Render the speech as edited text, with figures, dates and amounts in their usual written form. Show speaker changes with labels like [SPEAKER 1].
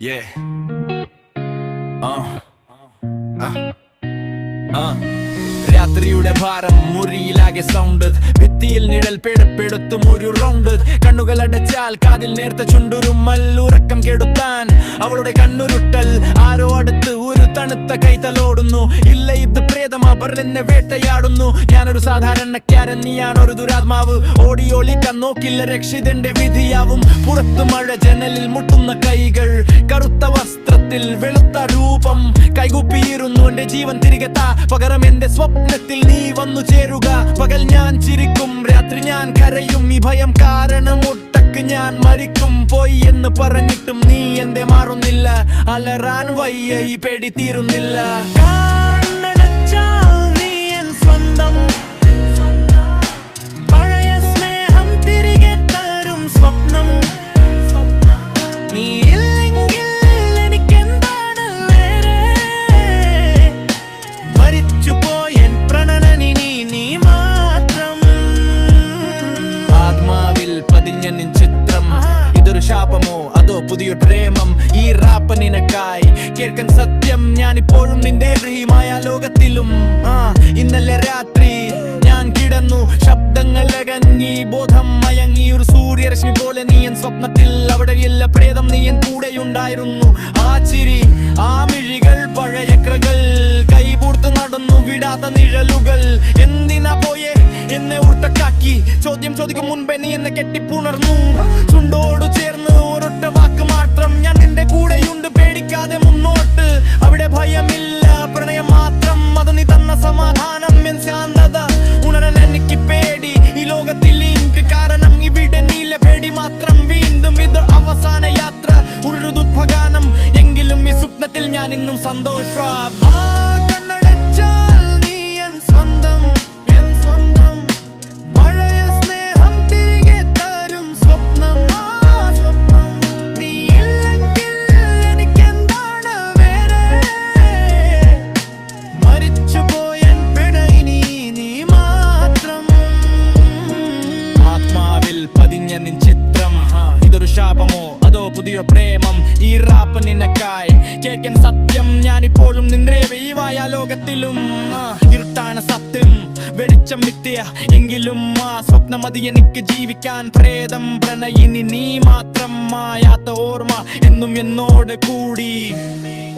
[SPEAKER 1] Yeah. രാത്രിയുടെ ഭാരം മുറിയിലാകെ sound ഭിത്തിയിൽ നിഴൽ പിഴപ്പെടുത്തും ഒരു റൗണ്ട് കണ്ണുകൾ അടച്ചാൽ കാതിൽ നേർത്ത ചുണ്ടുരുമ്മൽ ഉറക്കം കെടുത്താൻ അവളുടെ കണ്ണുരുട്ടൽ ആരോ അടുത്ത് ഒരു തണുത്ത കൈതലോടുന്നു ഇല്ല ഇത് പ്രേതമാ എന്നെ വേട്ടയാടുന്നു ഞാനൊരു സാധാരണക്കാരൻ നീയാണൊരു ദുരാത്മാവ് ഓടി ഒളിക്കാൻ നോക്കില്ല രക്ഷിതന്റെ വിധിയാവും പുറത്തു മഴ ജനലിൽ മുട്ടുന്ന കൈകൾ കറുത്ത വസ്ത്രത്തിൽ വെളുത്ത രൂപം കൈകൂപ്പിയിരുന്നു എന്റെ ജീവൻ തിരികെ താ പകരം എന്റെ സ്വപ്നത്തിൽ നീ വന്നു ചേരുക പകൽ ഞാൻ ചിരിക്കും രാത്രി ഞാൻ കരയും ഈ ഭയം കാരണം ഒട്ടക്ക് ഞാൻ മരിക്കും പോയി എന്ന് പറഞ്ഞിട്ടും നീ എന്റെ മാറുന്നില്ല അലറാൻ വയ്യ ഈ പേടി തീരുന്നില്ല പഴയ സ്നേഹം തിരികെ തരും സ്വപ്നം നീ ഇല്ലെങ്കിൽ എനിക്കെന്താണ് വേറെ മരിച്ചുപോയൻ പ്രണനനി നീ മാത്രം ആത്മാവിൽ പതിഞ്ഞ നിൻ ചിത്രം ഇതൊരു ശാപമോ അതോ പുതിയൊരു പ്രേമം ഈ റാപ്പ് നിനക്കായി കേൾക്കാൻ സത്യം ഞാനിപ്പോഴും നിന്റെ മായ ലോകത്തിലും ഇന്നലെ രാത്രി ഞാൻ കിടന്നു ശബ്ദങ്ങൾ അകങ്ങി ബോധം മയങ്ങി ഒരു സൂര്യരശ്മി പോലെ നീ എൻ സ്വപ്നത്തിൽ അവിടെയില്ല പ്രേതം നീ എൻ കൂടെയുണ്ടായിരുന്നു ആ ചിരി ആ മിഴികൾ പഴയ ക്രകൾ കൈപൂർത്ത് നടന്നു വിടാത്ത നിഴലുകൾ എന്തിനാ പോയേ എന്നെ ഉരുട്ടക്കാക്കി ചോദ്യം ചോദിക്കും മുൻപേ നീ എന്നെ കെട്ടിപ്പുണർന്നു ചുണ്ടോട് ചേർന്ന് ഒരൊറ്റ വാക്ക് മാത്രം ഞാൻ നിന്റെ കൂടെയുണ്ട് പേടിക്കാതെ മുന്നോട്ട് അവിടെ ഭയമില്ല പ്രണയം മാത്രം അത് നീ തന്ന സമാധാനം എൻ ശാന്തത ഉണരാൻ എനിക്ക് പേടി ഈ ലോകത്തിൽ എനിക്ക് കാരണം ഇവിടെ നീല പേടി മാത്രം വീണ്ടും ഇത് അവസാന യാത്ര ഒരു ദുഃഖഗാനം എങ്കിലും ഈ സ്വപ്നത്തിൽ ഞാൻ ഇന്നും സന്തോഷം കണ്ണടച്ചാൽ നീ എൻ സ്വന്തം പഴയ സ്നേഹം തിരികെ തരും സ്വപ്നം നീ ഇല്ലെങ്കിൽ എനിക്കെന്താണ് വേറെ മരിച്ചുപോയൻ പിടയിനി നീ മാത്രം ആത്മാവിൽ പതിഞ്ഞ നിൻ ചിത്രം ഇതൊരു ശാപമോ അതോ പുതിയ പ്രേമം ഈ റാപ്പ് നിനക്കായി കേൾക്കാൻ സത്യം ഞാനിപ്പോഴും നിന്റെ വെയ്വായ ലോകത്തിലും ഇരുട്ടാണ് സത്യം വെളിച്ചം മിഥ്യ എങ്കിലും ആ സ്വപ്നം മതി എനിക്ക് ജീവിക്കാൻ പ്രേതം പ്രണയിനി നീ മാത്രം മായാത്ത ഓർമ്മ എന്നും എന്നോട് കൂടി